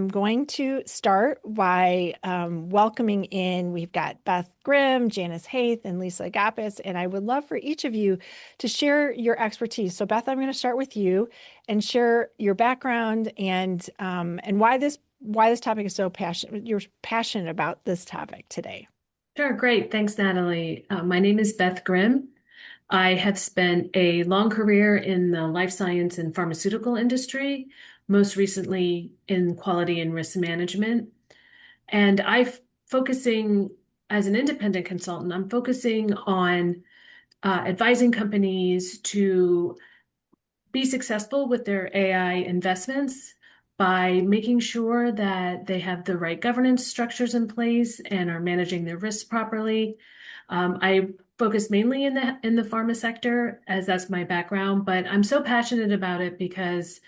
I'm going to start by welcoming in, we've got Beth Grimm, Janice, Haith, and Lisa Agapis, and I would love for each of you to share your expertise. So Beth, I'm going to start with you and share your background and why this topic is so passionate. You're passionate about this topic today. Sure, great. Thanks, Natalie. My name is Beth Grimm. I have spent a long career in the life science and pharmaceutical industry, most recently in quality and risk management. And I'm focusing as an independent consultant, I'm focusing on advising companies to be successful with their AI investments by making sure that they have the right governance structures in place and are managing their risks properly. I focus mainly in the pharma sector as that's my background, but I'm so passionate about it because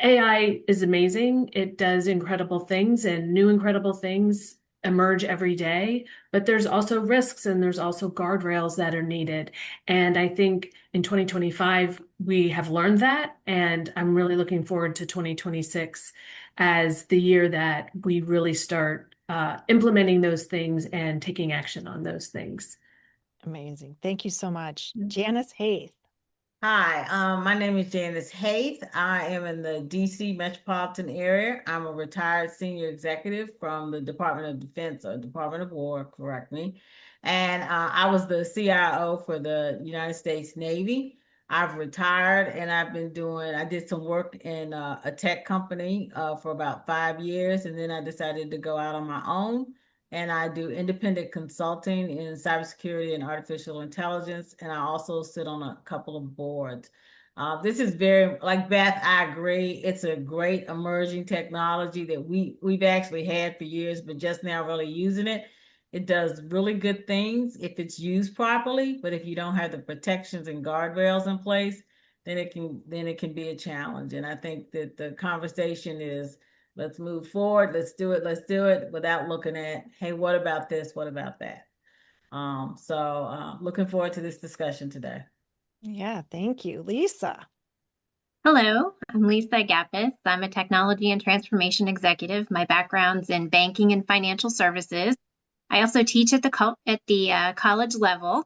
AI is amazing. It does incredible things and new incredible things emerge every day, but there's also risks and there's also guardrails that are needed. And I think in 2025, we have learned that. And I'm really looking forward to 2026 as the year that we really start implementing those things and taking action on those things. Amazing. Thank you so much. Janice, Haith. Hi, my name is Janice Haith. I am in the DC metropolitan area. I'm a retired senior executive from the Department of Defense or Department of War, correct me. And I was the CIO for the United States Navy. I've retired and I did some work in a tech company for about 5 years. And then I decided to go out on my own and I do independent consulting in cybersecurity and artificial intelligence. And I also sit on a couple of boards. This is very, like Beth, I agree. It's a great emerging technology that we've actually had for years, but just now really using it. It does really good things if it's used properly, but if you don't have the protections and guardrails in place, then it can be a challenge. And I think that the conversation is, let's move forward. Let's do it without looking at, hey, what about this? What about that? Looking forward to this discussion today. Yeah, thank you. Lisa. Hello, I'm Lisa Agapis. I'm a technology and transformation executive. My background's in banking and financial services. I also teach at the college level.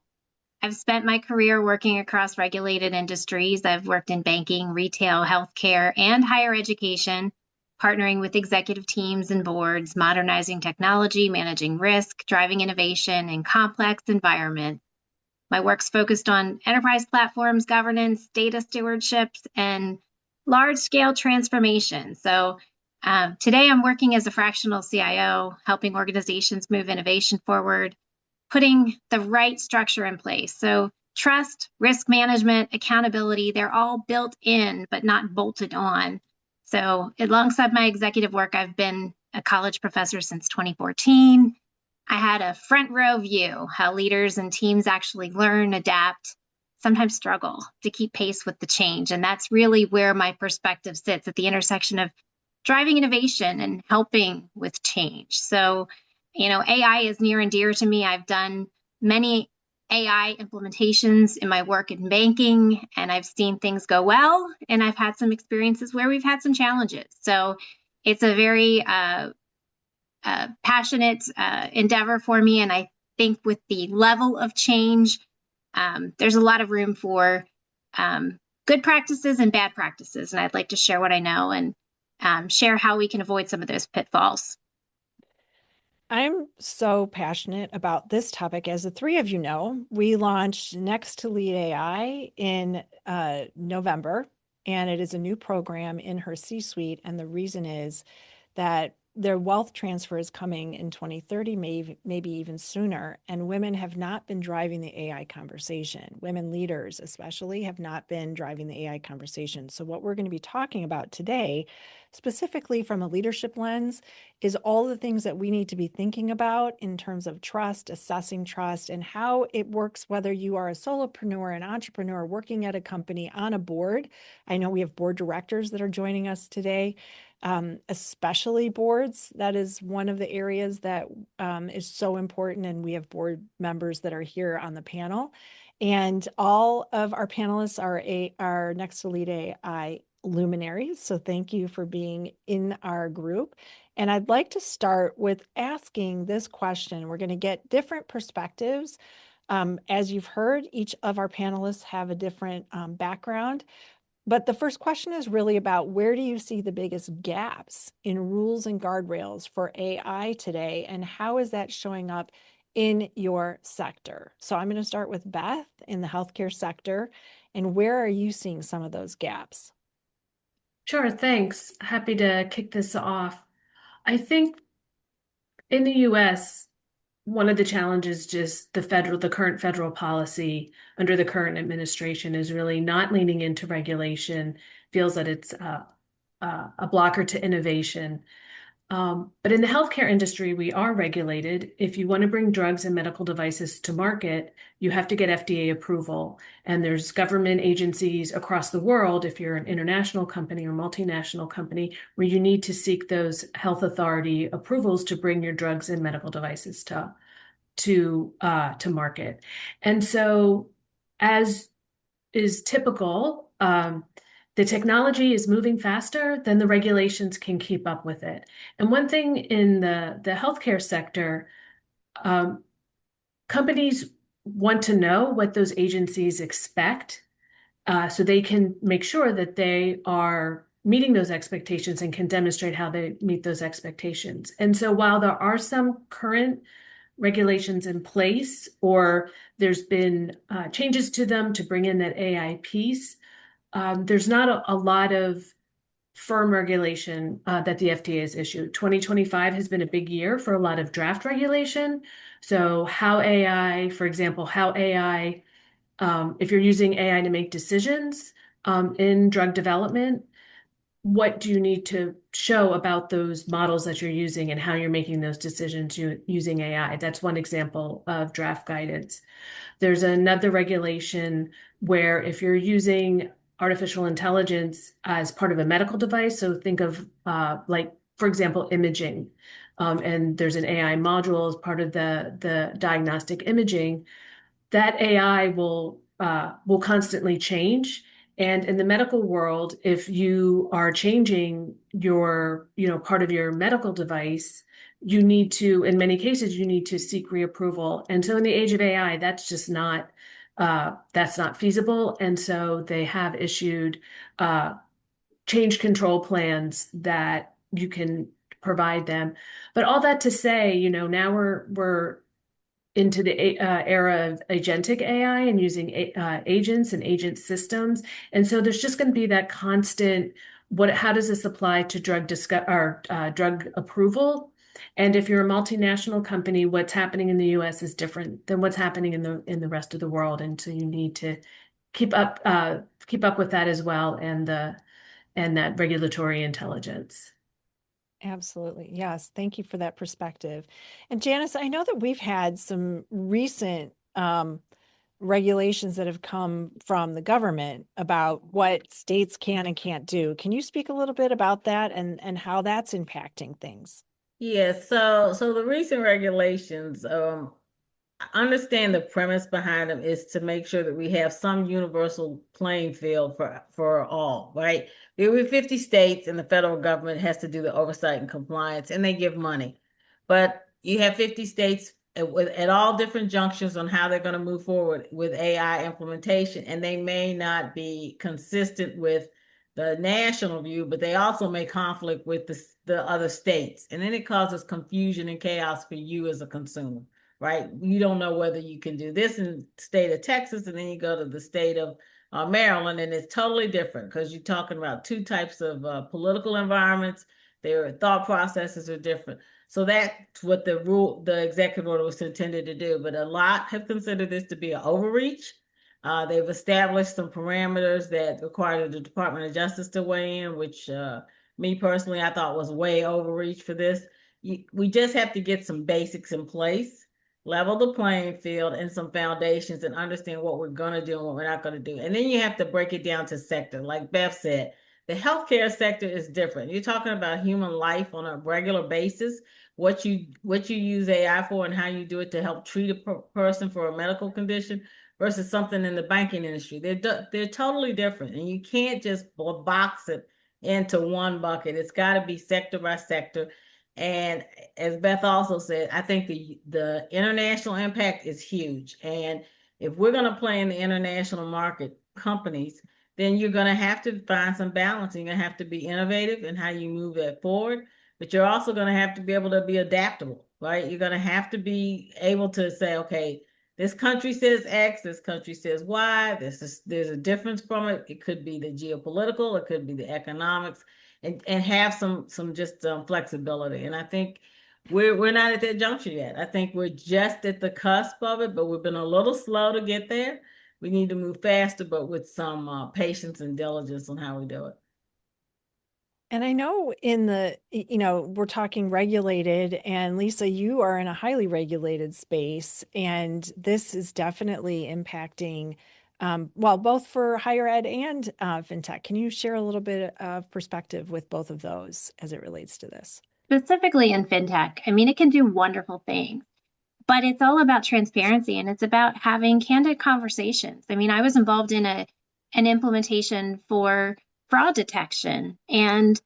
I've spent my career working across regulated industries. I've worked in banking, retail, healthcare, and higher education, partnering with executive teams and boards, modernizing technology, managing risk, driving innovation in complex environments. My work's focused on enterprise platforms, governance, data stewardship, and large-scale transformation. So today I'm working as a fractional CIO, helping organizations move innovation forward, putting the right structure in place. So trust, risk management, accountability, they're all built in, but not bolted on. So alongside my executive work, I've been a college professor since 2014. I had a front row view how leaders and teams actually learn, adapt, sometimes struggle to keep pace with the change. And that's really where my perspective sits, at the intersection of driving innovation and helping with change. So, AI is near and dear to me. I've done many AI implementations in my work in banking, and I've seen things go well, and I've had some experiences where we've had some challenges. So it's a very passionate endeavor for me. And I think with the level of change, there's a lot of room for good practices and bad practices. And I'd like to share what I know and share how we can avoid some of those pitfalls. I'm so passionate about this topic. As the three of you know, we launched NEXT2LEAD AI in November, and it is a new program in HerCsuite. And the reason is that their wealth transfer is coming in 2030, maybe even sooner. And women have not been driving the AI conversation. Women leaders, especially, have not been driving the AI conversation. So what we're going to be talking about today, specifically from a leadership lens, is all the things that we need to be thinking about in terms of trust, assessing trust, and how it works, whether you are a solopreneur, an entrepreneur, working at a company, on a board. I know we have board directors that are joining us today. Especially boards. That is one of the areas that is so important. And we have board members that are here on the panel. And all of our panelists are NEXT2LEAD AI luminaries. So thank you for being in our group. And I'd like to start with asking this question. We're going to get different perspectives. As you've heard, each of our panelists have a different background. But the first question is really about, where do you see the biggest gaps in rules and guardrails for AI today, and how is that showing up in your sector? So I'm going to start with Beth in the healthcare sector, and where are you seeing some of those gaps? Sure, thanks. Happy to kick this off. I think in the US, one of the challenges, just the current federal policy under the current administration is really not leaning into regulation, feels that it's a blocker to innovation. But in the healthcare industry, we are regulated. If you want to bring drugs and medical devices to market, you have to get FDA approval. And there's government agencies across the world, if you're an international company or multinational company, where you need to seek those health authority approvals to bring your drugs and medical devices to market. And so, as is typical, the technology is moving faster than the regulations can keep up with it. And one thing in the healthcare sector, companies want to know what those agencies expect, so they can make sure that they are meeting those expectations and can demonstrate how they meet those expectations. And so while there are some current regulations in place, or there's been changes to them to bring in that AI piece, there's not a lot of firm regulation that the FDA has issued. 2025 has been a big year for a lot of draft regulation. So how AI, for example, if you're using AI to make decisions in drug development, what do you need to show about those models that you're using and how you're making those decisions using AI? That's one example of draft guidance. There's another regulation where if you're using artificial intelligence as part of a medical device, so think of like, for example, imaging, and there's an AI module as part of the diagnostic imaging, that AI will constantly change. And in the medical world, if you are changing your, part of your medical device, you need to, in many cases, you need to seek reapproval. And so in the age of AI, that's not feasible. And so they have issued change control plans that you can provide them. But all that to say, now we're into the era of agentic AI and using agents and agent systems. And so there's just going to be that constant, how does this apply to drug approval? And if you're a multinational company, what's happening in the US is different than what's happening in the rest of the world. And so you need to keep up with that as well, and that regulatory intelligence. Absolutely. Yes. Thank you for that perspective. And Janice, I know that we've had some recent regulations that have come from the government about what states can and can't do. Can you speak a little bit about that and how that's impacting things? Yes, so the recent regulations, I understand the premise behind them is to make sure that we have some universal playing field for all, right? There were 50 states and the federal government has to do the oversight and compliance, and they give money. But you have 50 states at all different junctions on how they're going to move forward with AI implementation, and they may not be consistent with the national view, but they also may conflict with the other states. And then it causes confusion and chaos for you as a consumer, right? You don't know whether you can do this in the state of Texas, and then you go to the state of Maryland, and it's totally different because you're talking about two types of political environments. Their thought processes are different. So that's what the executive order was intended to do. But a lot have considered this to be an overreach. They've established some parameters that require the Department of Justice to weigh in, which me personally, I thought was way overreach for this. We just have to get some basics in place, level the playing field and some foundations, and understand what we're going to do and what we're not going to do. And then you have to break it down to sector. Like Beth said, the healthcare sector is different. You're talking about human life on a regular basis, what you use AI for and how you do it to help treat a person for a medical condition versus something in the banking industry. They're totally different, and you can't just box it into one bucket. It's got to be sector by sector. And as Beth also said, I think the international impact is huge. And if we're going to play in the international market, companies, then you're going to have to find some balance. You're going to have to be innovative in how you move that forward, but you're also going to have to be able to be adaptable, right? You're going to have to be able to say, okay, this country says X, this country says Y, there's a difference from it. It could be the geopolitical, it could be the economics, and have some just flexibility. And I think we're not at that juncture yet. I think we're just at the cusp of it, but we've been a little slow to get there. We need to move faster, but with some patience and diligence on how we do it. And I know we're talking regulated, and Lisa, you are in a highly regulated space, and this is definitely impacting, well, both for higher ed and fintech. Can you share a little bit of perspective with both of those as it relates to this? Specifically in fintech, I mean, it can do wonderful things, but it's all about transparency and it's about having candid conversations. I mean, I was involved in an implementation for fraud detection. And,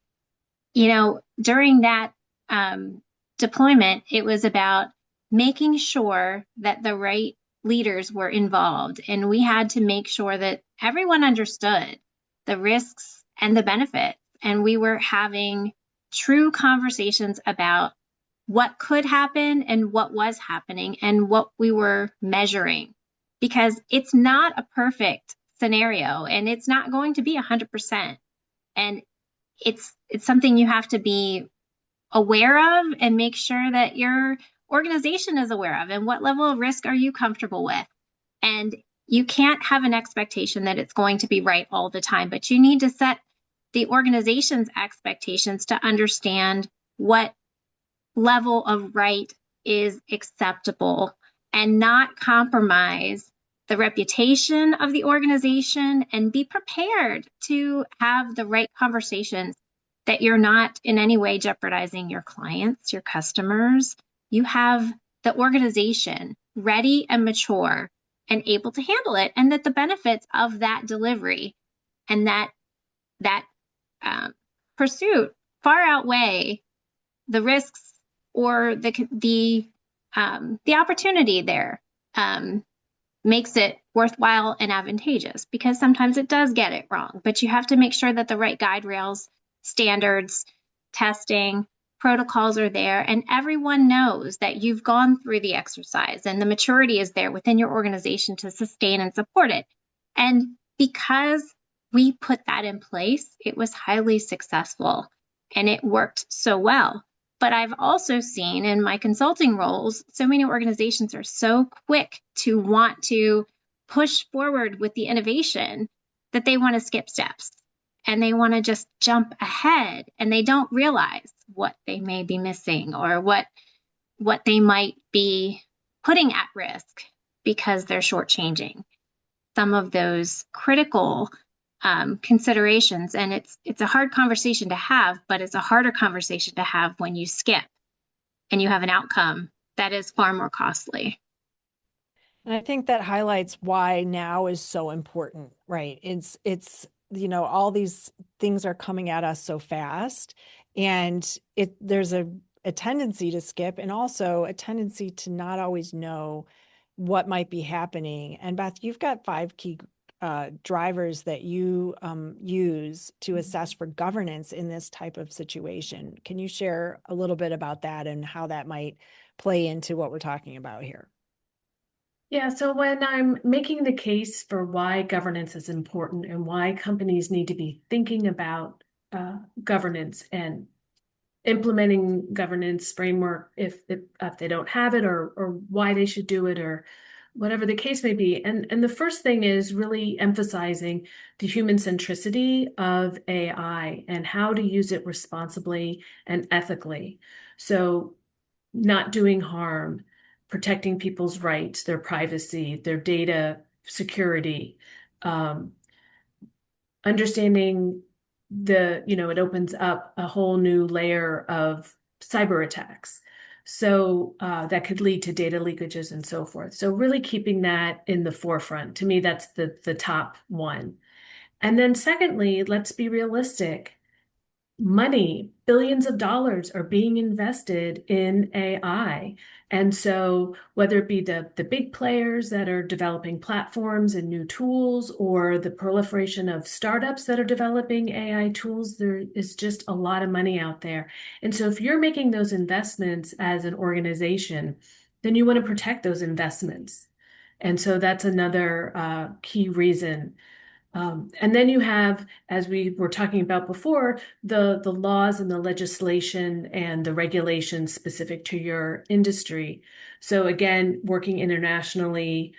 during that deployment, it was about making sure that the right leaders were involved. And we had to make sure that everyone understood the risks and the benefits. And we were having true conversations about what could happen and what was happening and what we were measuring, because it's not a perfect scenario and it's not going to be 100%. And it's something you have to be aware of and make sure that your organization is aware of, and what level of risk are you comfortable with. And you can't have an expectation that it's going to be right all the time, but you need to set the organization's expectations to understand what level of right is acceptable and not compromise the reputation of the organization, and be prepared to have the right conversations that you're not in any way jeopardizing your clients, your customers. You have the organization ready and mature and able to handle it, and that the benefits of that delivery and that pursuit far outweigh the risks or the opportunity there. Makes it worthwhile and advantageous, because sometimes it does get it wrong, but you have to make sure that the right guide rails, standards, testing, protocols are there, and everyone knows that you've gone through the exercise and the maturity is there within your organization to sustain and support it. And because we put that in place, it was highly successful and it worked so well. But I've also seen in my consulting roles, so many organizations are so quick to want to push forward with the innovation that they want to skip steps and they want to just jump ahead, and they don't realize what they may be missing or what they might be putting at risk because they're shortchanging some of those critical considerations. And it's a hard conversation to have, but it's a harder conversation to have when you skip and you have an outcome that is far more costly. And I think that highlights why now is so important, right? It's all these things are coming at us so fast, and there's a tendency to skip, and also a tendency to not always know what might be happening. And Beth, you've got 5 key drivers that you use to assess for governance in this type of situation. Can you share a little bit about that and how that might play into what we're talking about here? Yeah, so when I'm making the case for why governance is important and why companies need to be thinking about governance and implementing governance framework if they don't have it, or why they should do it, or whatever the case may be. And the first thing is really emphasizing the human centricity of AI and how to use it responsibly and ethically. So not doing harm, protecting people's rights, their privacy, their data security, understanding it opens up a whole new layer of cyber attacks. So that could lead to data leakages and so forth. So really keeping that in the forefront. To me, that's the top one. And then secondly, let's be realistic. Money, billions of dollars are being invested in AI. And so whether it be the big players that are developing platforms and new tools, or the proliferation of startups that are developing AI tools, there is just a lot of money out there. And so if you're making those investments as an organization, then you want to protect those investments. And so that's another key reason. And then you have, as we were talking about before, the laws and the legislation and the regulations specific to your industry. So again, working internationally,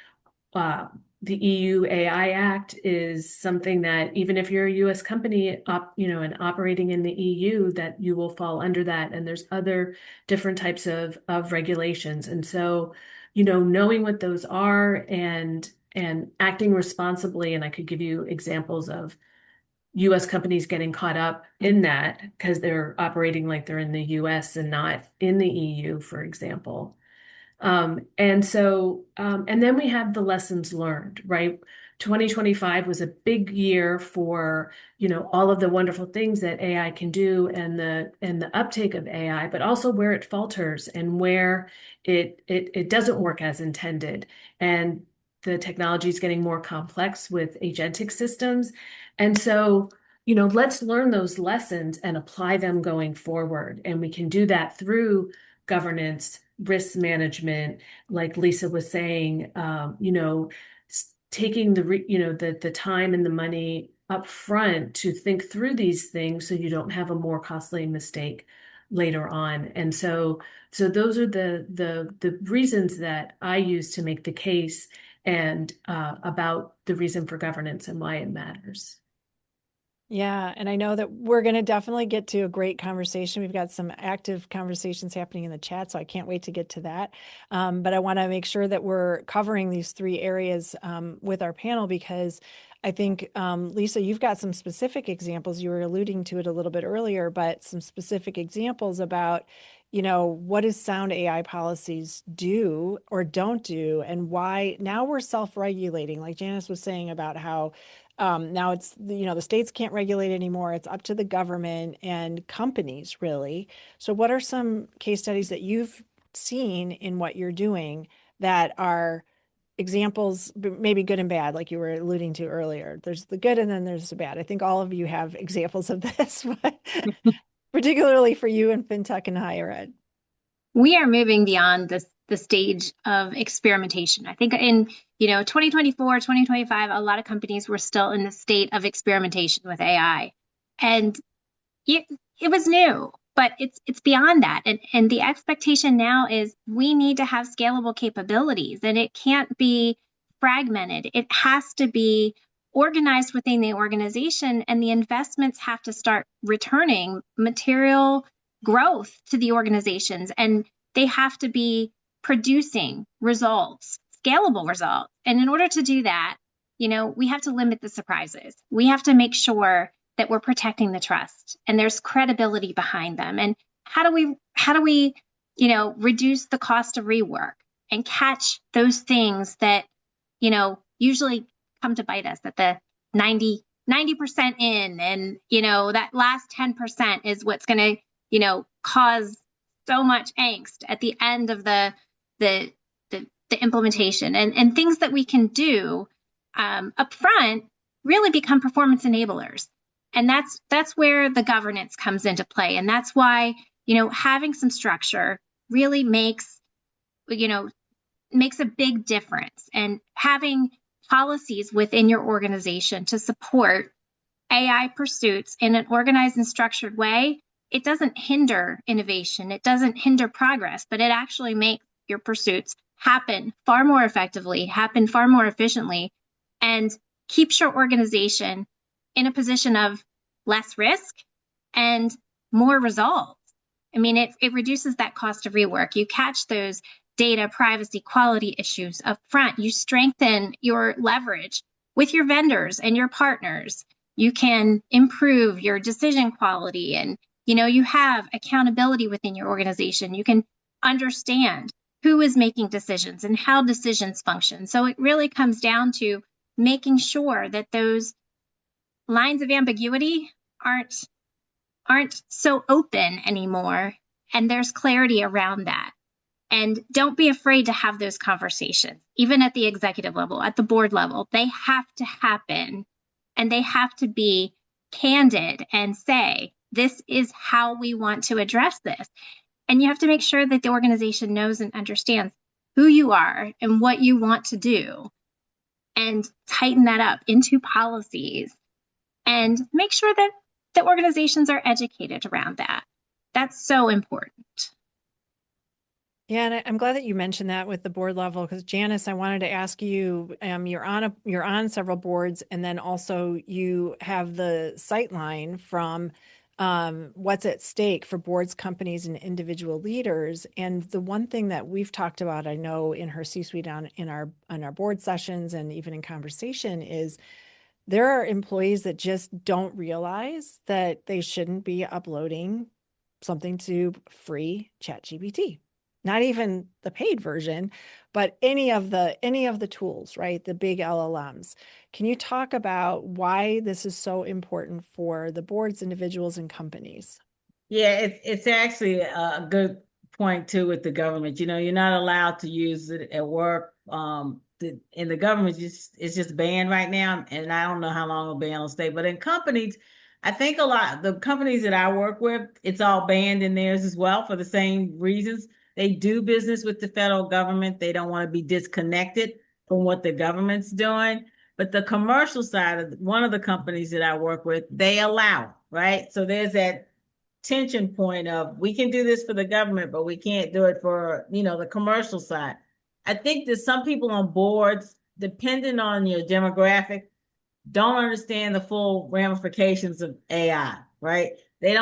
uh, the EU AI Act is something that even if you're a US company, and operating in the EU, that you will fall under that. And there's other different types of regulations. And so, knowing what those are and acting responsibly, and I could give you examples of US companies getting caught up in that because they're operating like they're in the US and not in the EU, for example. And then we have the lessons learned, right? 2025 was a big year for, all of the wonderful things that AI can do and the uptake of AI, but also where it falters and where it doesn't work as intended. And the technology is getting more complex with agentic systems. And so, let's learn those lessons and apply them going forward. And we can do that through governance, risk management, like Lisa was saying, taking the time and the money up front to think through these things so you don't have a more costly mistake later on. And so those are the reasons that I use to make the case and about the reason for governance and why it matters. Yeah, and I know that we're going to definitely get to a great conversation. We've got some active conversations happening in the chat, so I can't wait to get to that. But I want to make sure that we're covering these three areas with our panel, because I think, Lisa, you've got some specific examples. You were alluding to it a little bit earlier, but some specific examples about, what does sound AI policies do or don't do, and why now we're self-regulating, like Janice was saying about how now it's, the states can't regulate anymore. It's up to the government and companies, really. So what are some case studies that you've seen in what you're doing that are examples, maybe good and bad, like you were alluding to earlier? There's the good and then there's the bad. I think all of you have examples of this, but particularly for you in fintech and higher ed. We are moving beyond the stage of experimentation. I think in 2024, 2025, a lot of companies were still in the state of experimentation with AI. And it was new, but it's beyond that. And the expectation now is we need to have scalable capabilities, and it can't be fragmented. It has to be organized within the organization, and the investments have to start returning material growth to the organizations, and they have to be producing results, scalable results. And in order to do that, we have to limit the surprises. We have to make sure that we're protecting the trust and there's credibility behind them. And how do we reduce the cost of rework and catch those things that, usually come to bite us at the 90% in, and, that last 10% is what's going to, cause so much angst at the end of the implementation, and things that we can do up front really become performance enablers. And that's where the governance comes into play. And that's why, having some structure really makes a big difference. And having policies within your organization to support AI pursuits in an organized and structured way, it doesn't hinder innovation. It doesn't hinder progress, but it actually makes your pursuits happen far more effectively, happen far more efficiently, and keeps your organization in a position of less risk and more results. I mean, it reduces that cost of rework. You catch those data privacy quality issues up front. You strengthen your leverage with your vendors and your partners. You can improve your decision quality, and you have accountability within your organization. You can understand who is making decisions and how decisions function. So it really comes down to making sure that those lines of ambiguity aren't so open anymore, and there's clarity around that. And don't be afraid to have those conversations, even at the executive level, at the board level. They have to happen, and they have to be candid and say, this is how we want to address this. And you have to make sure that the organization knows and understands who you are and what you want to do, and tighten that up into policies, and make sure that the organizations are educated around that. That's so important. Yeah, and I'm glad that you mentioned that with the board level, because Janice, I wanted to ask you, you're on several boards, and then also you have the sight line from what's at stake for boards, companies, and individual leaders. And the one thing that we've talked about, I know in HerCsuite on our board sessions and even in conversation, is there are employees that just don't realize that they shouldn't be uploading something to free ChatGPT. Not even the paid version, but any of the tools, right? The big LLMs. Can you talk about why this is so important for the boards, individuals, and companies? Yeah, it's actually a good point too with the government. You're not allowed to use it at work. In the government, it's just banned right now, and I don't know how long a ban will stay. But in companies, I think a lot the companies that I work with, it's all banned in theirs as well for the same reasons. They do business with the federal government. They don't want to be disconnected from what the government's doing. But the commercial side of one of the companies that I work with, they allow, right? So there's that tension point of we can do this for the government, but we can't do it for, the commercial side. I think that some people on boards, depending on your demographic, don't understand the full ramifications of AI, right? They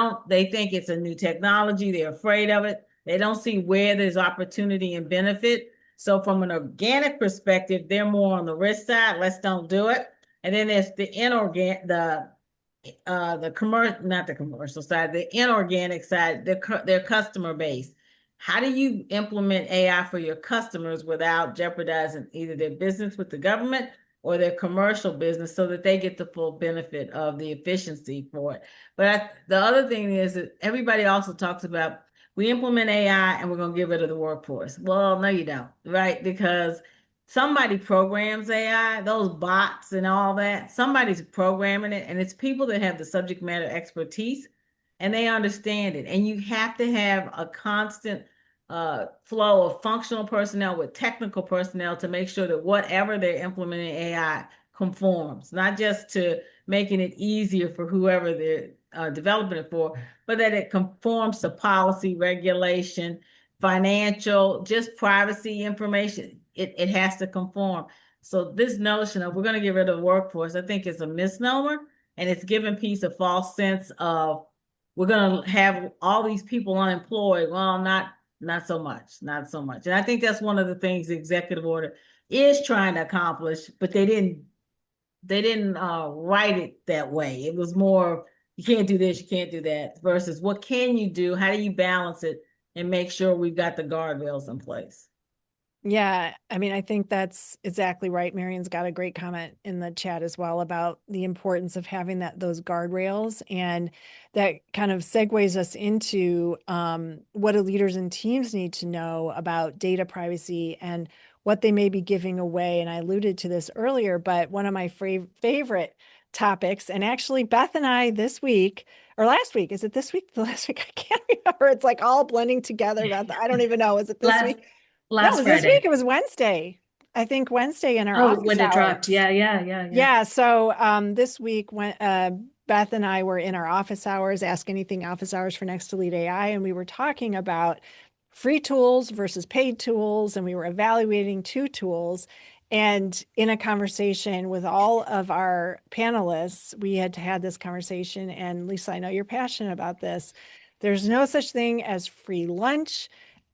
think it's a new technology. They're afraid of it. They don't see where there's opportunity and benefit. So from an organic perspective, they're more on the risk side. Let's don't do it. And then there's the inorganic, the commercial, not the commercial side, the inorganic side, their customer base. How do you implement AI for your customers without jeopardizing either their business with the government or their commercial business so that they get the full benefit of the efficiency for it? But the other thing is that everybody also talks about we implement AI and we're going to get rid of the workforce. Well, no, you don't, right? Because somebody programs AI, those bots and all that, somebody's programming it, and it's people that have the subject matter expertise and they understand it. And you have to have a constant flow of functional personnel with technical personnel to make sure that whatever they're implementing AI conforms, not just to making it easier for whoever they're developing it for, but that it conforms to policy, regulation, financial, just privacy information. It has to conform. So this notion of we're going to get rid of the workforce, I think is a misnomer, and it's giving people a false sense of we're going to have all these people unemployed. Well, not so much, not so much. And I think that's one of the things the executive order is trying to accomplish, but they didn't write it that way. It was more you can't do this, you can't do that, versus what can you do? How do you balance it and make sure we've got the guardrails in place? Yeah, I mean, I think that's exactly right. Marion's got a great comment in the chat as well about the importance of having those guardrails, and that kind of segues us into what do leaders and teams need to know about data privacy and what they may be giving away. And I alluded to this earlier, but one of my favorite topics, and actually Beth and I this week or last week, is it this week? The last week? I can't remember. It's like all blending together, Beth. I don't even know. Is it this Last week? No, it last was this week. Friday. It was Wednesday. I think Wednesday in our Oh, office when it dropped. hours. Yeah. Yeah. So this week when Beth and I were in our office hours, Ask Anything office hours for NEXT2LEAD AI, and we were talking about free tools versus paid tools, and we were evaluating two tools. And in a conversation with all of our panelists, we had this conversation. And Lisa, I know you're passionate about this. There's no such thing as free lunch.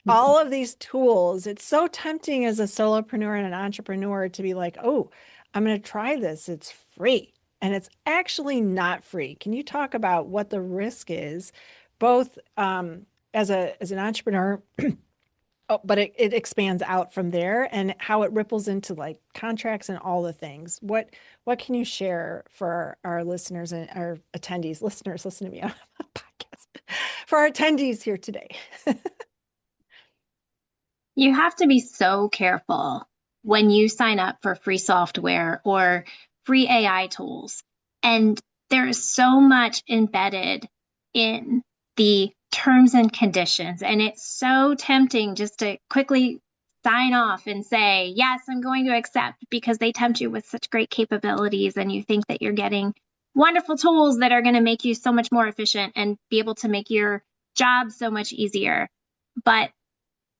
All of these tools, it's so tempting as a solopreneur and an entrepreneur to be like, oh, I'm going to try this. It's free. And it's actually not free. Can you talk about what the risk is, both as an entrepreneur Oh, but it expands out from there, and how it ripples into like contracts and all the things. What can you share for our listeners and our attendees? Listeners, listen to me on a podcast. For our attendees here today. You have to be so careful when you sign up for free software or free AI tools. And there is so much embedded in the terms and conditions. And it's so tempting just to quickly sign off and say, yes, I'm going to accept, because they tempt you with such great capabilities and you think that you're getting wonderful tools that are going to make you so much more efficient and be able to make your job so much easier. But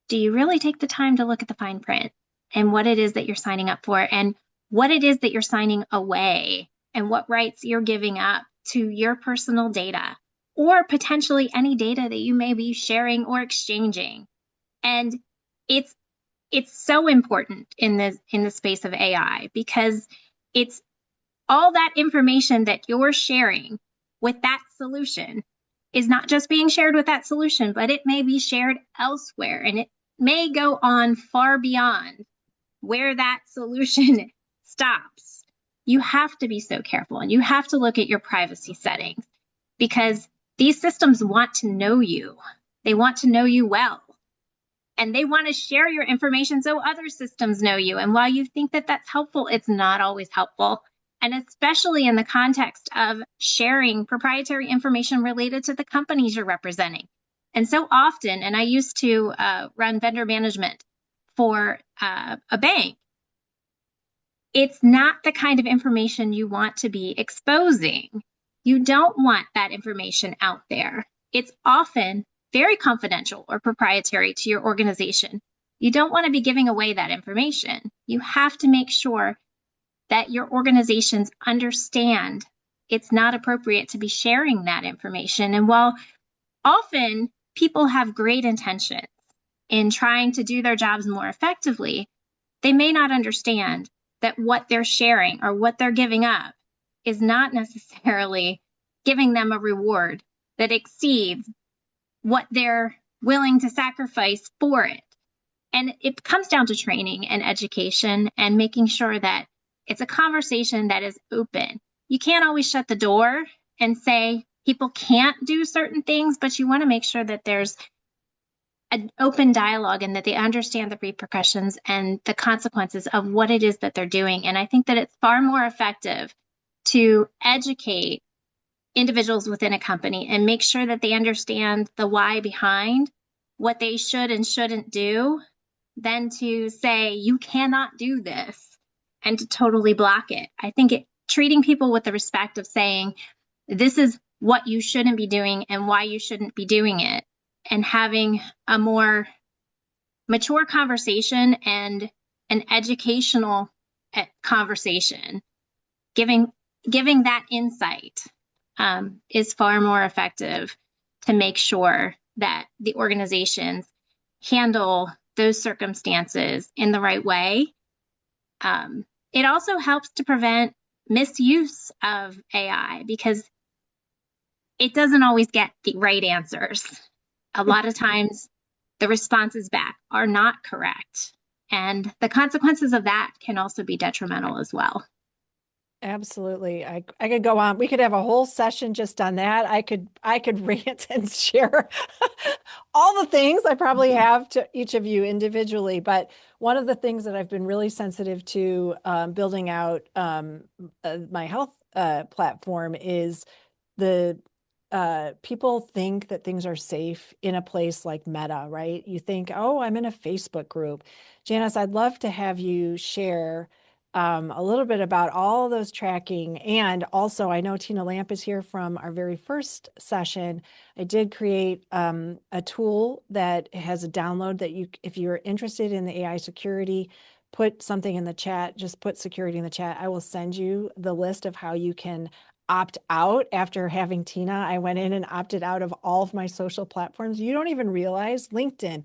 do you really take the time to look at the fine print and what it is that you're signing up for and what it is that you're signing away and what rights you're giving up to your personal data or potentially any data that you may be sharing or exchanging? And it's so important in the space of AI, because it's all that information that you're sharing with that solution is not just being shared with that solution, but it may be shared elsewhere, and it may go on far beyond where that solution stops. You have to be so careful, and you have to look at your privacy settings, because these systems want to know you. They want to know you well, and they want to share your information so other systems know you. And while you think that that's helpful, it's not always helpful. And especially in the context of sharing proprietary information related to the companies you're representing. And so often, and I used to run vendor management for a bank, it's not the kind of information you want to be exposing. You don't want that information out there. It's often very confidential or proprietary to your organization. You don't want to be giving away that information. You have to make sure that your organizations understand it's not appropriate to be sharing that information. And while often people have great intentions in trying to do their jobs more effectively, they may not understand that what they're sharing or what they're giving up is not necessarily giving them a reward that exceeds what they're willing to sacrifice for it. And it comes down to training and education and making sure that it's a conversation that is open. You can't always shut the door and say people can't do certain things, but you want to make sure that there's an open dialogue and that they understand the repercussions and the consequences of what it is that they're doing. And I think that it's far more effective to educate individuals within a company and make sure that they understand the why behind what they should and shouldn't do than to say, you cannot do this, and to totally block it. I think treating people with the respect of saying, this is what you shouldn't be doing and why you shouldn't be doing it, and having a more mature conversation and an educational conversation, giving that insight is far more effective to make sure that the organizations handle those circumstances in the right way. It also helps to prevent misuse of AI, because it doesn't always get the right answers. A lot of times the responses back are not correct, and the consequences of that can also be detrimental as well. Absolutely. I could go on. We could have a whole session just on that. I could rant and share all the things I probably have to each of you individually. But one of the things that I've been really sensitive to building out my health platform is the people think that things are safe in a place like Meta, right? You think, oh, I'm in a Facebook group. Janice, I'd love to have you share a little bit about all those tracking. And also, I know Tina Lamp is here from our very first session. I did create a tool that has a download that you, if you're interested in the AI security, put something in the chat, just put security in the chat. I will send you the list of how you can opt out. After having Tina, I went in and opted out of all of my social platforms. You don't even realize LinkedIn,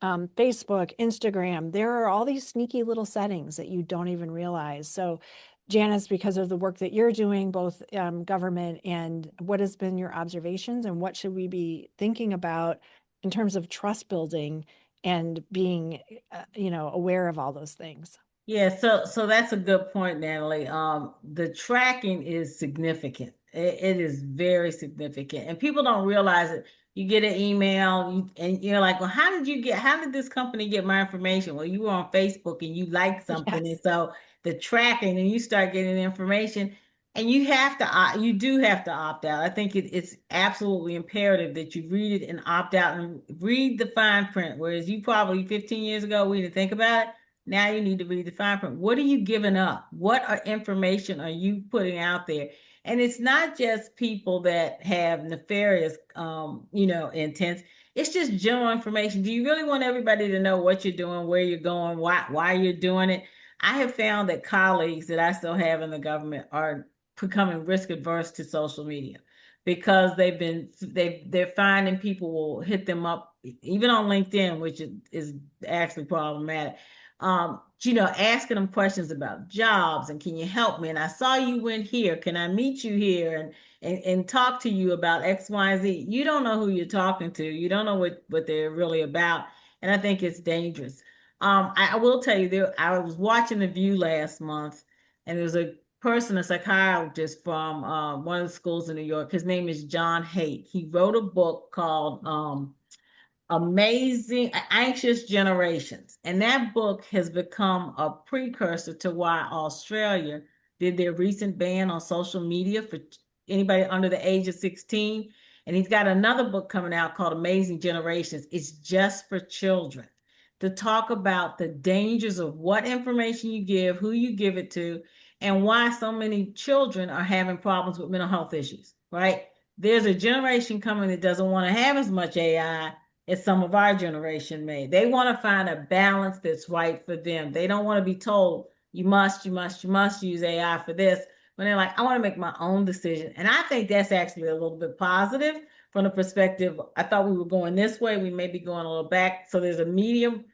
Facebook, Instagram, there are all these sneaky little settings that you don't even realize. So Janice, because of the work that you're doing, both government, and what has been your observations and what should we be thinking about in terms of trust building and being, aware of all those things. Yeah, so that's a good point, Natalie. The tracking is significant. It is very significant, and people don't realize it. You get an email, and you're like, "Well, how did this company get my information?" Well, you were on Facebook and you liked something, and Yes. so the tracking, and you start getting information, and you do have to opt out. I think it's absolutely imperative that you read it and opt out and read the fine print. Whereas you probably 15 years ago, we didn't think about it. Now you need to read the fine print. What are you giving up? Information are you putting out there? And it's not just people that have nefarious, intents. It's just general information. Do you really want everybody to know what you're doing, where you're going, why you're doing it? I have found that colleagues that I still have in the government are becoming risk adverse to social media because they're finding people will hit them up even on LinkedIn, which is actually problematic. Asking them questions about jobs and can you help me? And I saw you went here. Can I meet you here and talk to you about X, Y, and Z? You don't know who you're talking to. You don't know what they're really about. And I think it's dangerous. I will tell you there, I was watching The View last month, and there was a psychiatrist from one of the schools in New York. His name is John Haith. He wrote a book called Amazing Anxious Generations. And that book has become a precursor to why Australia did their recent ban on social media for anybody under the age of 16. And he's got another book coming out called Amazing Generations. It's just for children to talk about the dangers of what information you give, who you give it to, and why so many children are having problems with mental health issues, right? There's a generation coming that doesn't want to have as much AI as some of our generation made. They want to find a balance that's right for them. They don't want to be told you must use AI for this. When they're like, I want to make my own decision. And I think that's actually a little bit positive from the perspective. I thought we were going this way. We may be going a little back. So there's a medium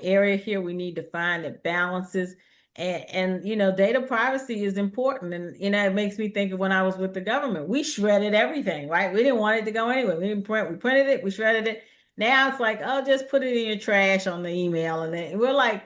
area here we need to find that balances. And data privacy is important. And it makes me think of when I was with the government. We shredded everything, right? We didn't want it to go anywhere. We printed it, we shredded it. Now it's like, oh, just put it in your trash on the email. And then we're like,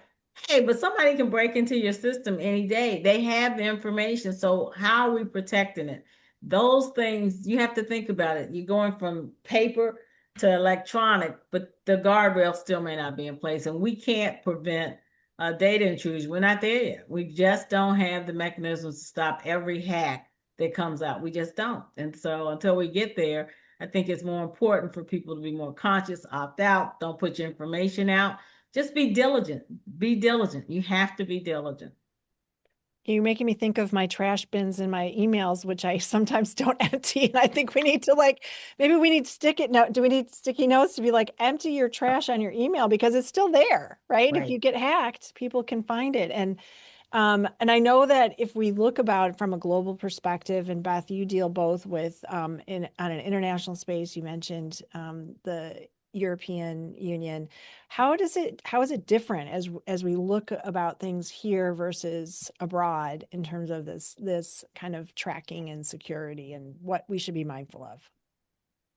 hey, but somebody can break into your system any day. They have the information. So how are we protecting it? Those things you have to think about it. You're going from paper to electronic, but the guardrail still may not be in place. And we can't prevent data intrusion. We're not there yet. We just don't have the mechanisms to stop every hack that comes out. We just don't. And so until we get there, I think it's more important for people to be more conscious, opt out, don't put your information out. Just be diligent. Be diligent. You have to be diligent. You're making me think of my trash bins in my emails, which I sometimes don't empty. And I think we need to maybe we need sticky note. Do we need sticky notes to be like, empty your trash on your email because it's still there, right? If Right. you get hacked, people can find it. And I know that if we look about it from a global perspective, and Beth, you deal both with on an international space, you mentioned the European Union. How is it different as we look about things here versus abroad in terms of this kind of tracking and security and what we should be mindful of?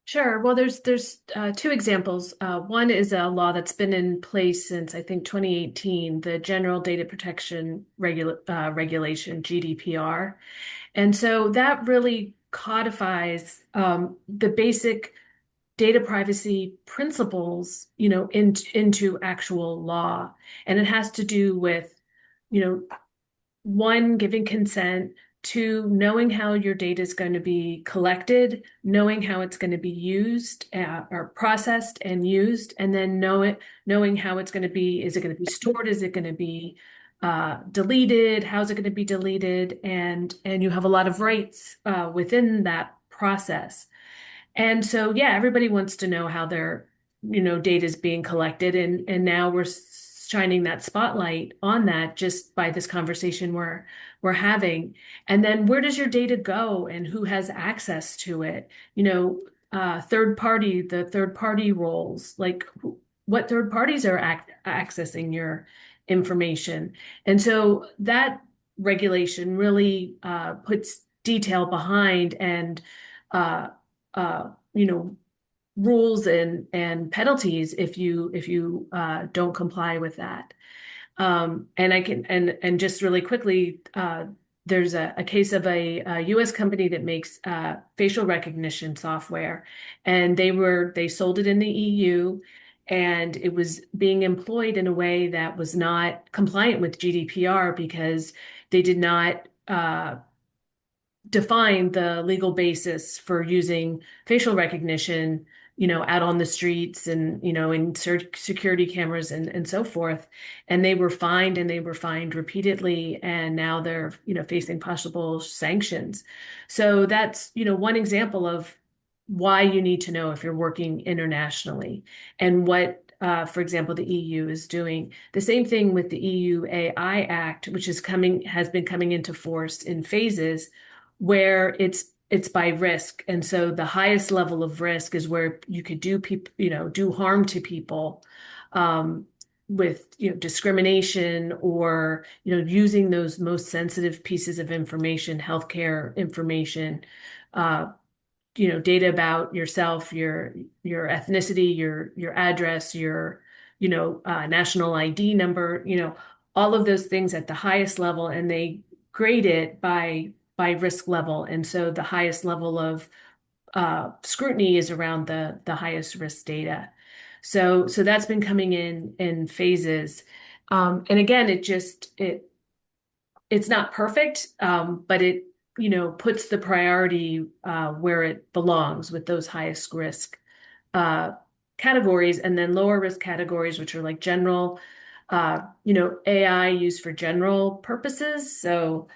Sure. Well, there's two examples. One is a law that's been in place since I think 2018, the General Data Protection Regulation, GDPR. And so that really codifies the basic data privacy principles, into actual law. And it has to do with, one, giving consent, two, knowing how your data is going to be collected, knowing how it's going to be used or processed and used, and then knowing how it's going to be, is it going to be stored? Is it going to be deleted? How's it going to be deleted? And you have a lot of rights within that process. And so, yeah, everybody wants to know how their, data is being collected. And now we're shining that spotlight on that just by this conversation we're having. And then where does your data go and who has access to it? The third party roles, like what third parties are accessing your information. And so that regulation really puts detail behind and uh, you know, rules and penalties if you don't comply with that. And I can and just really quickly, there's a case of a U.S. company that makes facial recognition software, and they sold it in the EU, and it was being employed in a way that was not compliant with GDPR because they did not define the legal basis for using facial recognition, out on the streets and, in security cameras and so forth. And they were fined repeatedly. And now they're, facing possible sanctions. So that's, one example of why you need to know if you're working internationally and what for example, the EU is doing. The same thing with the EU AI Act, which has been coming into force in phases where it's by risk. And so the highest level of risk is where you could do harm to people with discrimination or using those most sensitive pieces of information, healthcare information, data about yourself, your ethnicity, your address, your national ID number, all of those things at the highest level, and they grade it by risk level. And so the highest level of scrutiny is around the highest risk data. So that's been coming in phases. And again, it's not perfect, but it puts the priority where it belongs with those highest risk categories, and then lower risk categories, which are like general, AI used for general purposes. So,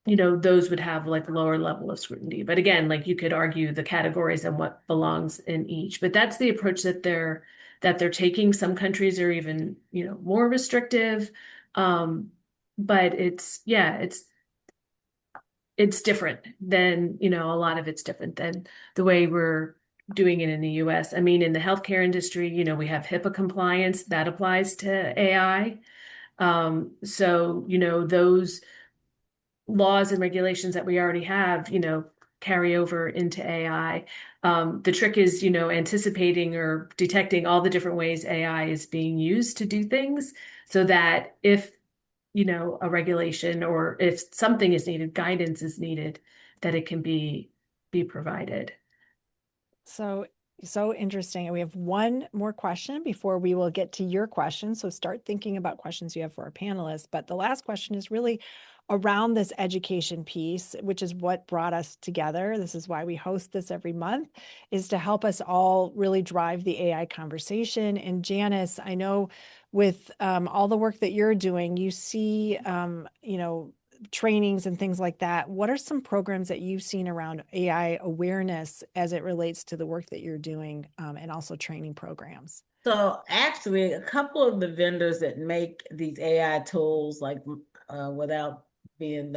those would have like lower level of scrutiny. But again, like you could argue the categories and what belongs in each. But that's the approach that they're taking. Some countries are even, more restrictive. But it's different than, a lot of it's different than the way we're doing it in the US. I mean, in the healthcare industry, we have HIPAA compliance that applies to AI. So, those laws and regulations that we already have, carry over into AI. The trick is, anticipating or detecting all the different ways AI is being used to do things so that if, a regulation or if something is needed, guidance is needed, that it can be provided. So interesting. And we have one more question before we will get to your question. So start thinking about questions you have for our panelists. But the last question is really around this education piece, which is what brought us together. This is why we host this every month, is to help us all really drive the AI conversation. And Janice, I know with all the work that you're doing, you see, trainings and things like that. What are some programs that you've seen around AI awareness as it relates to the work that you're doing, and also training programs? So actually, a couple of the vendors that make these AI tools, like without being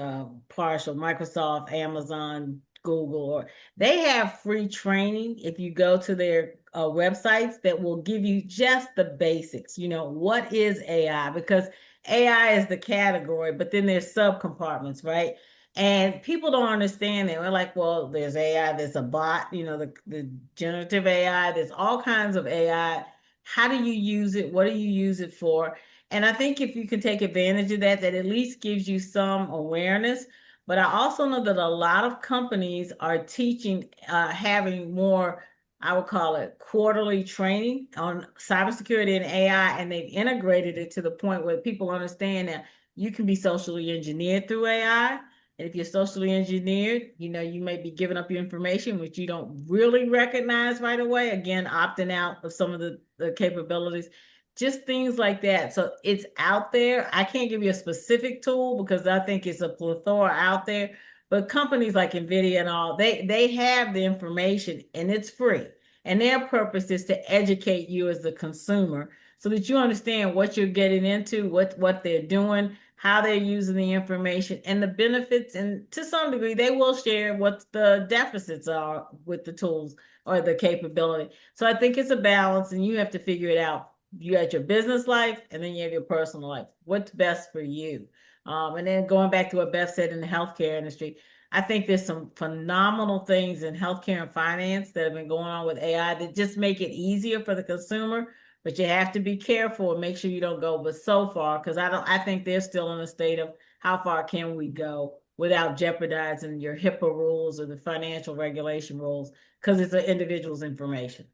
partial, Microsoft, Amazon, Google, or they have free training if you go to their websites that will give you just the basics. What is AI? Because AI is the category, but then there's subcompartments, right? And people don't understand it. We're like, well, there's AI, there's a bot, the generative AI, there's all kinds of AI. How do you use it? What do you use it for? And I think if you can take advantage of that, that at least gives you some awareness. But I also know that a lot of companies are teaching, having more, I would call it quarterly training on cybersecurity and AI, and they've integrated it to the point where people understand that you can be socially engineered through AI. And if you're socially engineered, you may be giving up your information, which you don't really recognize right away. Again, opting out of some of the capabilities, just things like that. So it's out there. I can't give you a specific tool because I think it's a plethora out there. But companies like NVIDIA and all, they have the information and it's free. And their purpose is to educate you as the consumer so that you understand what you're getting into, what they're doing, how they're using the information and the benefits. And to some degree, they will share what the deficits are with the tools or the capability. So I think it's a balance and you have to figure it out. You got your business life and then you have your personal life. What's best for you? And then going back to what Beth said in the healthcare industry, I think there's some phenomenal things in healthcare and finance that have been going on with AI that just make it easier for the consumer, but you have to be careful and make sure you don't go but so far, because I think they're still in a state of how far can we go without jeopardizing your HIPAA rules or the financial regulation rules, because it's an individual's information.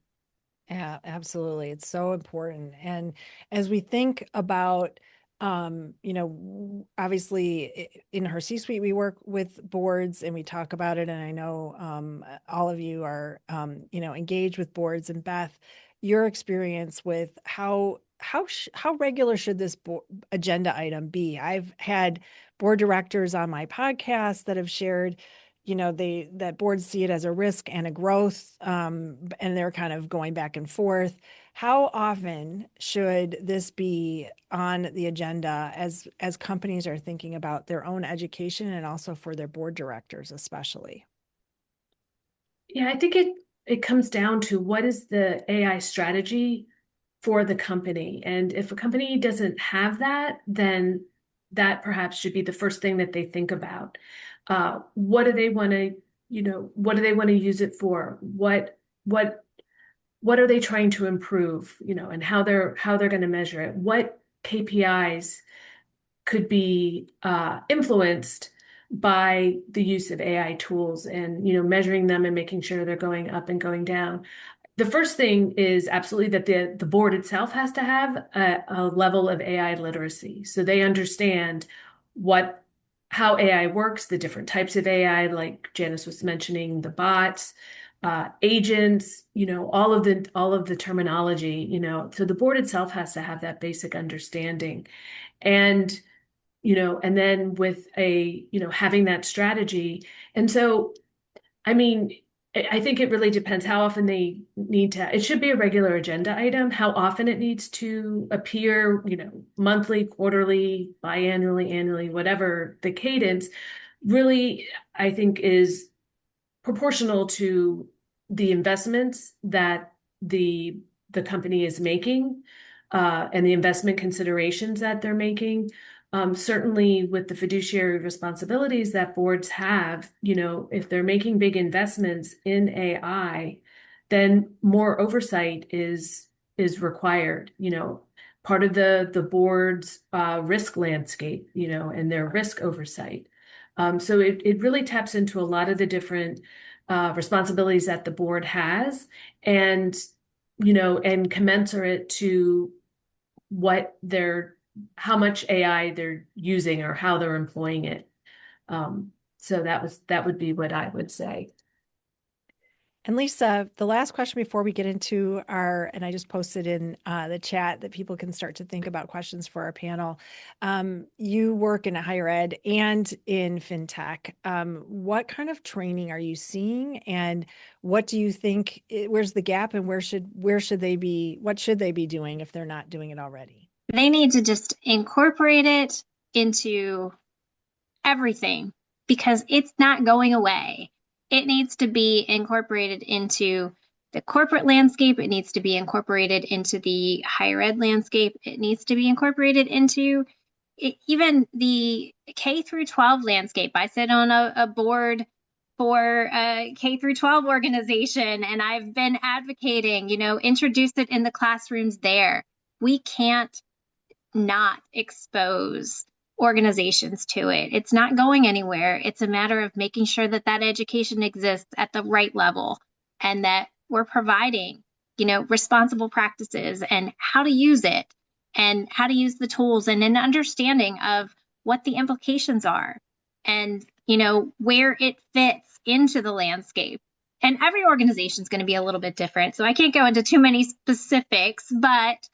Yeah, absolutely. It's so important. And as we think about, obviously in HerCsuite, we work with boards and we talk about it. And I know all of you are, engaged with boards. And Beth, your experience with how regular should this agenda item be? I've had board directors on my podcast that have shared that boards see it as a risk and a growth, and they're kind of going back and forth. How often should this be on the agenda as companies are thinking about their own education and also for their board directors, especially? Yeah, I think it comes down to what is the AI strategy for the company. And if a company doesn't have that, then that perhaps should be the first thing that they think about. What do they want to, what do they want to use it for? What are they trying to improve, and how they're going to measure it? What KPIs could be influenced by the use of AI tools and, measuring them and making sure they're going up and going down. The first thing is absolutely that the board itself has to have a level of AI literacy. So they understand how AI works, the different types of AI, like Janice was mentioning, the bots, agents, all of the terminology, so the board itself has to have that basic understanding. And and then with having that strategy. And so, I mean, I think it really depends how often they need to, it should be a regular agenda item, how often it needs to appear, monthly, quarterly, biannually, annually, whatever the cadence really, I think, is proportional to the investments that the company is making, and the investment considerations that they're making. Certainly with the fiduciary responsibilities that boards have, if they're making big investments in AI, then more oversight is required. Part of the board's risk landscape, and their risk oversight. So it really taps into a lot of the different responsibilities that the board has, and and commensurate to how much AI they're using or how they're employing it. So that would be what I would say. And Lisa, the last question before we get into and I just posted in the chat that people can start to think about questions for our panel. You work in higher ed and in fintech. What kind of training are you seeing, and what do you think, where's the gap, and what should they be doing if they're not doing it already? They need to just incorporate it into everything because it's not going away. It needs to be incorporated into the corporate landscape. It needs to be incorporated into the higher ed landscape. It needs to be incorporated into even the K through 12 landscape. I sit on a board for a K through 12 organization, and I've been advocating, introduce it in the classrooms there. We can't not expose organizations to it. It's not going anywhere. It's a matter of making sure that education exists at the right level and that we're providing, responsible practices and how to use it and how to use the tools and an understanding of what the implications are and, where it fits into the landscape. And every organization is going to be a little bit different. So I can't go into too many specifics, but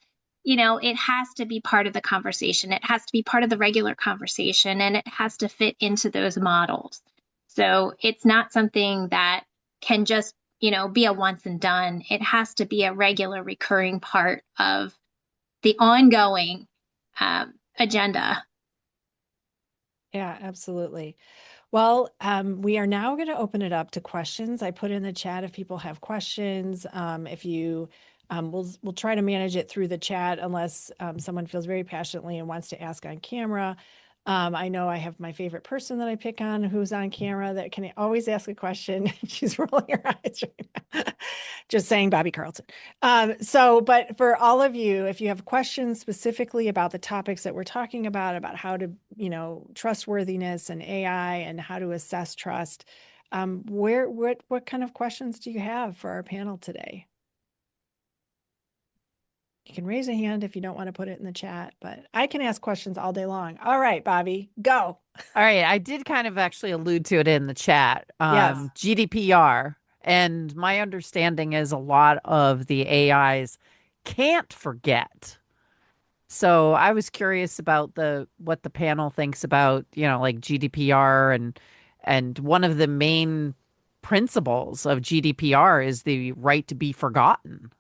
it has to be part of the conversation. It has to be part of the regular conversation, and it has to fit into those models. So it's not something that can just, be a once and done. It has to be a regular, recurring part of the ongoing agenda. Yeah, absolutely. Well, we are now going to open it up to questions. I put in the chat if people have questions. If you we'll try to manage it through the chat unless someone feels very passionately and wants to ask on camera. I know I have my favorite person that I pick on who's on camera that can always ask a question. She's rolling her eyes right now. Just saying Bobby Carlton. But for all of you, if you have questions specifically about the topics that we're talking about how to, trustworthiness and AI and how to assess trust, what kind of questions do you have for our panel today? You can raise a hand if you don't want to put it in the chat, but I can ask questions all day long. All right, Bobby, go. All right. I did kind of actually allude to it in the chat. Yes. GDPR. And my understanding is a lot of the AIs can't forget. So I was curious about what the panel thinks about, like GDPR and one of the main principles of GDPR is the right to be forgotten.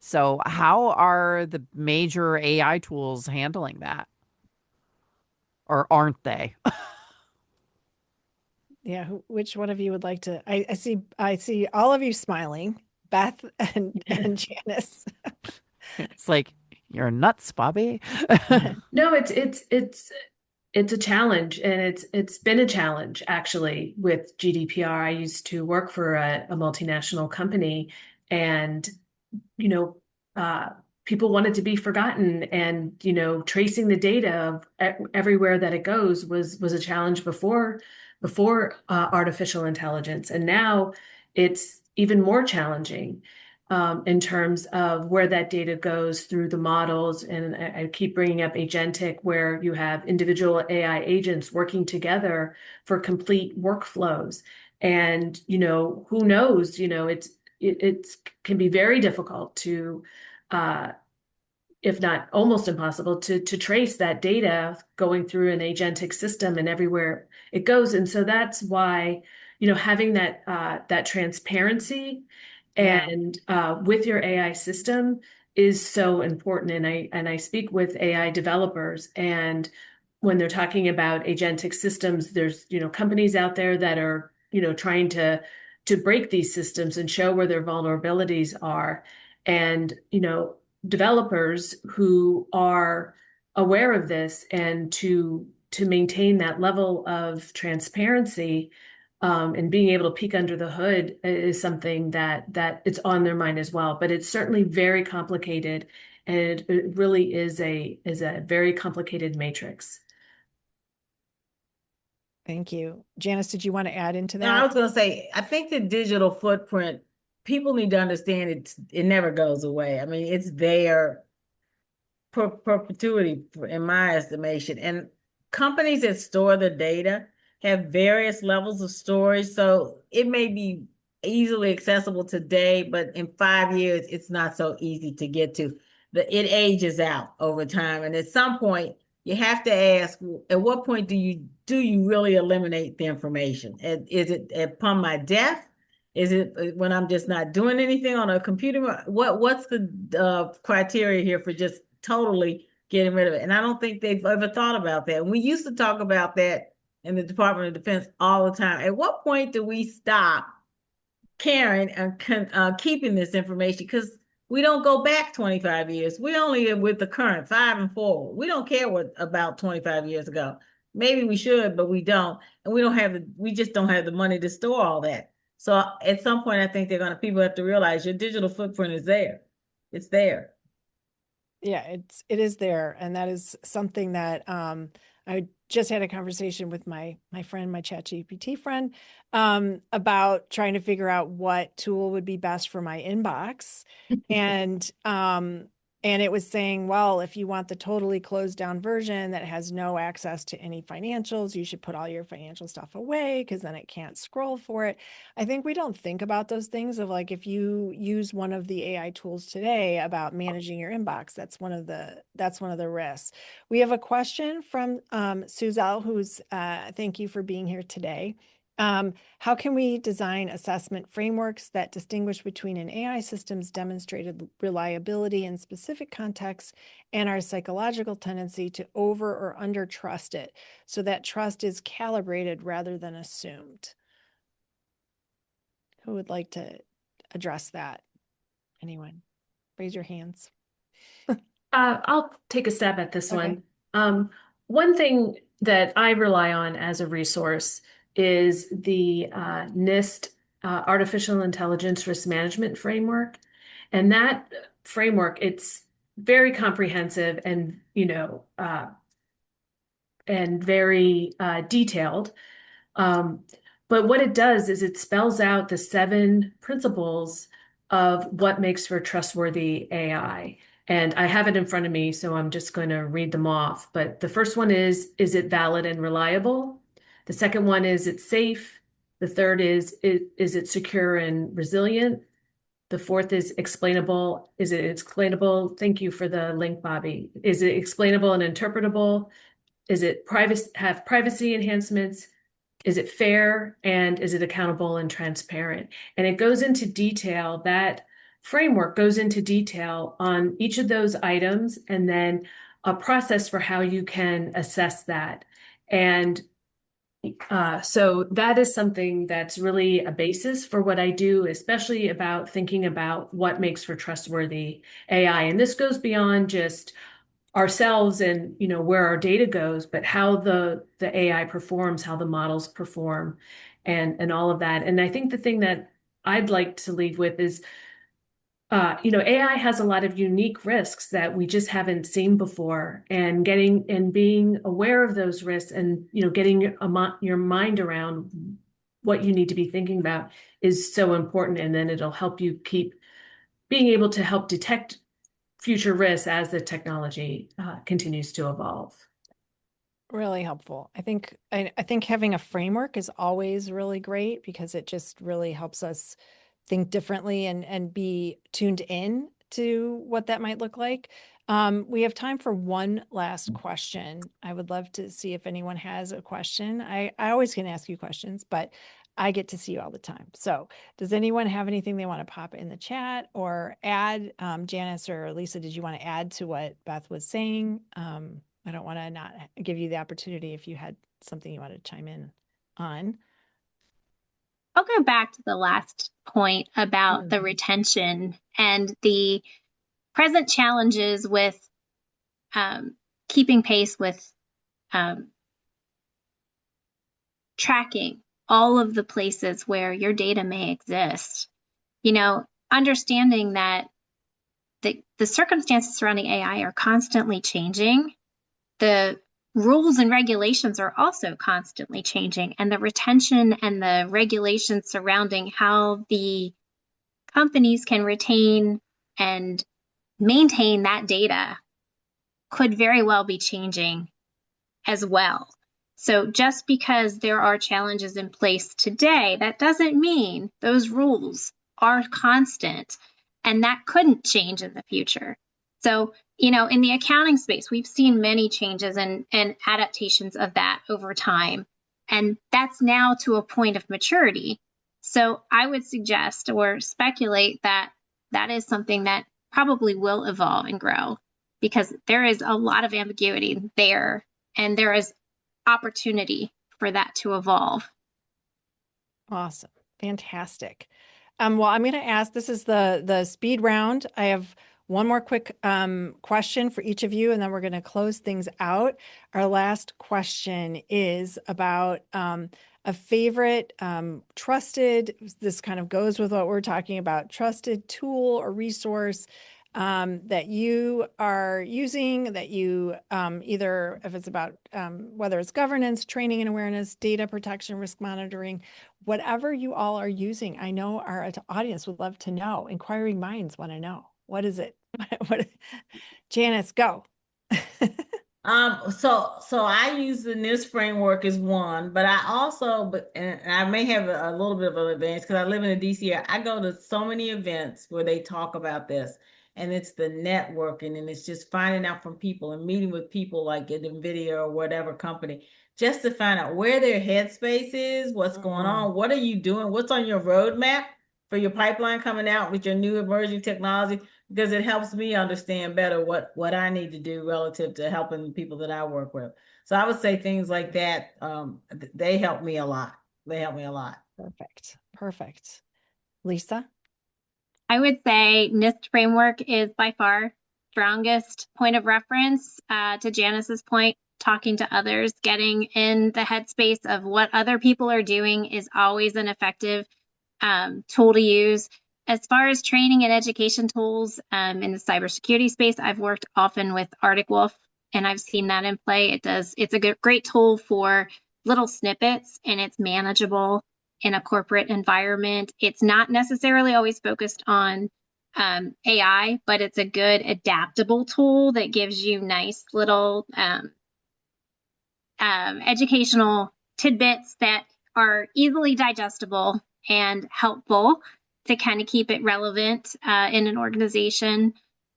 So how are the major AI tools handling that? Or aren't they? Yeah, which one of you would like to? I see all of you smiling, Beth and Janice. It's like, you're nuts, Bobby. No, it's a challenge, and it's been a challenge actually with GDPR. I used to work for a multinational company, and you know, people wanted to be forgotten, and tracing the data of everywhere that it goes was a challenge before artificial intelligence, and now it's even more challenging in terms of where that data goes through the models. And I keep bringing up agentic, where you have individual AI agents working together for complete workflows. And, who knows, it can be very difficult to, if not almost impossible, to trace that data going through an agentic system and everywhere it goes. And so that's why, having that transparency and with your AI system is so important. And I speak with AI developers, and when they're talking about agentic systems, there's companies out there that are trying to break these systems and show where their vulnerabilities are. And developers who are aware of this, and to maintain that level of transparency, and being able to peek under the hood is something that it's on their mind as well. But it's certainly very complicated, and it really is a very complicated matrix. Thank you. Janice, did you want to add into No, that? I was going to say, I think the digital footprint, people need to understand it never goes away. I mean, it's there perpetuity in my estimation. And companies that store the data have various levels of storage. So it may be easily accessible today, but in 5 years, it's not so easy to get to. It ages out over time. And at some point, you have to ask, at what point do you really eliminate the information? Is it upon my death? Is it when I'm just not doing anything on a computer? What's the criteria here for just totally getting rid of it? And I don't think they've ever thought about that. We used to talk about that in the Department of Defense all the time. At what point do we stop caring and keeping this information? Because we don't go back 25 years. We only with the current 5 and forward. We don't care what about 25 years ago. Maybe we should, but we don't. And we just don't have the money to store all that. So at some point, I think people have to realize your digital footprint is there. It's there. Yeah, it is there. And that is something that I just had a conversation with my friend, my ChatGPT friend, about trying to figure out what tool would be best for my inbox. And it was saying, well, if you want the totally closed down version that has no access to any financials, you should put all your financial stuff away because then it can't scroll for it. I think we don't think about those things of like, if you use one of the AI tools today about managing your inbox, that's one of the risks. We have a question from Suzelle, who's thank you for being here today. How can we design assessment frameworks that distinguish between an AI system's demonstrated reliability in specific contexts and our psychological tendency to over or under trust it, so that trust is calibrated rather than assumed? Who would like to address that? Anyone? Raise your hands. I'll take a stab at this Okay. one. One thing that I rely on as a resource is the NIST Artificial Intelligence Risk Management Framework. And that framework, it's very comprehensive and, and very detailed. But what it does is it spells out the 7 principles of what makes for trustworthy AI. And I have it in front of me, so I'm just going to read them off. But the first one is it valid and reliable? The second one is it safe? The third is it secure and resilient? The fourth is explainable. Is it explainable? Thank you for the link, Bobby. Is it explainable and interpretable? Is it have privacy enhancements? Is it fair? And is it accountable and transparent? And it goes into detail. That framework goes into detail on each of those items and then a process for how you can assess that. And so that is something that's really a basis for what I do, especially about thinking about what makes for trustworthy AI. And this goes beyond just ourselves and where our data goes, but how the AI performs, how the models perform, and all of that. And I think the thing that I'd like to leave with is AI has a lot of unique risks that we just haven't seen before, and being aware of those risks and getting your mind around what you need to be thinking about is so important. And then it'll help you keep being able to help detect future risks as the technology continues to evolve. Really helpful. I think having a framework is always really great because it just really helps us think differently and be tuned in to what that might look like. We have time for one last question. I would love to see if anyone has a question. I always can ask you questions, but I get to see you all the time. So does anyone have anything they want to pop in the chat or add? Janice or Lisa, did you want to add to what Beth was saying? I don't want to not give you the opportunity if you had something you wanted to chime in on. I'll go back to the last point about the retention and the present challenges with keeping pace with tracking all of the places where your data may exist. Understanding that the circumstances surrounding AI are constantly changing. The rules and regulations are also constantly changing, and the retention and the regulations surrounding how the companies can retain and maintain that data could very well be changing as well. So just because there are challenges in place today, that doesn't mean those rules are constant, and that couldn't change in the future. So, in the accounting space, we've seen many changes and adaptations of that over time. And that's now to a point of maturity. So I would suggest or speculate that that is something that probably will evolve and grow, because there is a lot of ambiguity there, and there is opportunity for that to evolve. Awesome. Fantastic. Well, I'm going to ask, this is the speed round. I have one more quick question for each of you, and then we're going to close things out. Our last question is about a favorite trusted, this kind of goes with what we're talking about, trusted tool or resource that you are using, that you either, if it's about whether it's governance, training and awareness, data protection, risk monitoring, whatever you all are using. I know our audience would love to know. Inquiring minds want to know. What is it? Janice, go. So I use the NIST framework as one, but I also, and I may have a little bit of an advantage because I live in the DC area. I go to so many events where they talk about this, and it's the networking, and it's just finding out from people and meeting with people like at NVIDIA or whatever company, just to find out where their headspace is, what's going on, what are you doing, what's on your roadmap for your pipeline coming out with your new emerging technology, because it helps me understand better what I need to do relative to helping the people that I work with. So I would say things like that, they help me a lot. They help me a lot. Perfect. Lisa? I would say NIST framework is by far strongest point of reference. To Janice's point, talking to others, getting in the headspace of what other people are doing is always an effective tool to use. As far as training and education tools in the cybersecurity space, I've worked often with Arctic Wolf, and I've seen that in play. It's a great tool for little snippets, and it's manageable in a corporate environment. It's not necessarily always focused on AI, but it's a good adaptable tool that gives you nice little educational tidbits that are easily digestible and helpful to kind of keep it relevant in an organization.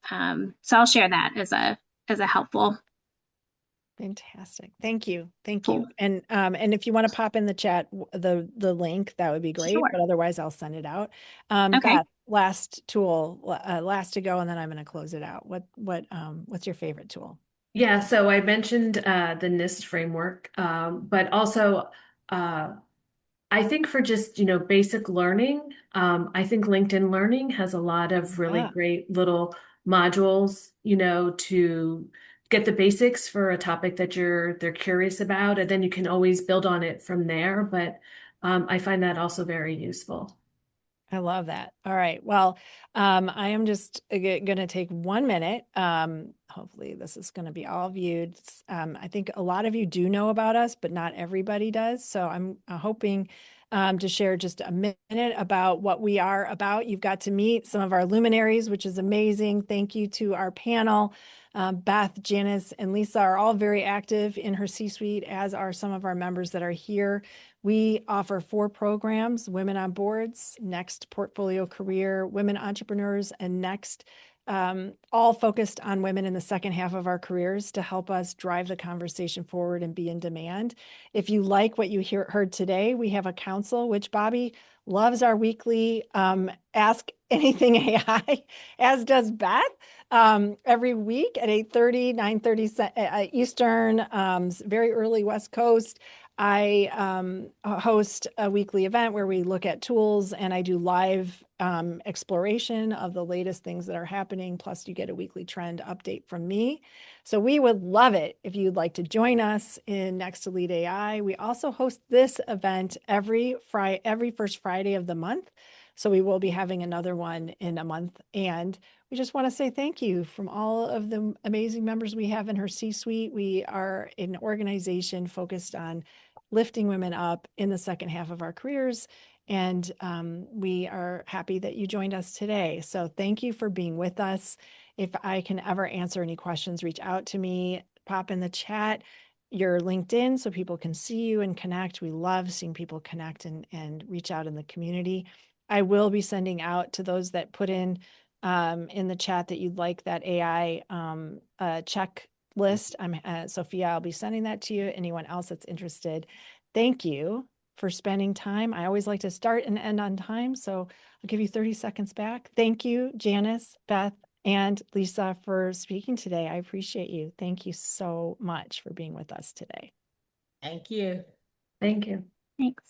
So I'll share that as a helpful. Fantastic. Thank you. Thank you. And if you want to pop in the chat the link, that would be great. Sure. But otherwise, I'll send it out. Okay. Beth, last tool, last to go, and then I'm going to close it out. What's your favorite tool? Yeah, so I mentioned the NIST framework, but also I think for just, basic learning, I think LinkedIn Learning has a lot of really great little modules, to get the basics for a topic that they're curious about, and then you can always build on it from there. But I find that also very useful. I love that. All right. Well, I am just going to take 1 minute. Hopefully this is going to be all viewed. I think a lot of you do know about us, but not everybody does. So I'm hoping to share just a minute about what we are about. You've got to meet some of our luminaries, which is amazing. Thank you to our panel. Beth, Janice, and Lisa are all very active in HerCsuite, as are some of our members that are here. We offer 4 programs: Women on Boards, Next Portfolio Career, Women Entrepreneurs, and Next, all focused on women in the second half of our careers to help us drive the conversation forward and be in demand. If you like what you heard today, we have a council, which Bobby loves our weekly Ask Anything AI, as does Beth, every week at 8:30, 9:30 Eastern, very early West Coast. I host a weekly event where we look at tools, and I do live exploration of the latest things that are happening. Plus, you get a weekly trend update from me. So we would love it if you'd like to join us in Next2LEAD AI. We also host this event every first Friday of the month. So we will be having another one in a month. And we just want to say thank you from all of the amazing members we have in HerCsuite. We are an organization focused on lifting women up in the second half of our careers. And we are happy that you joined us today. So thank you for being with us. If I can ever answer any questions, reach out to me, pop in the chat your LinkedIn so people can see you and connect. We love seeing people connect and reach out in the community. I will be sending out to those that put in the chat that you'd like that AI checklist. Sophia, I'll be sending that to you. Anyone else that's interested, thank you for spending time. I always like to start and end on time, so I'll give you 30 seconds back. Thank you, Janice, Beth, and Lisa, for speaking today. I appreciate you. Thank you so much for being with us today. Thank you. Thank you. Thanks.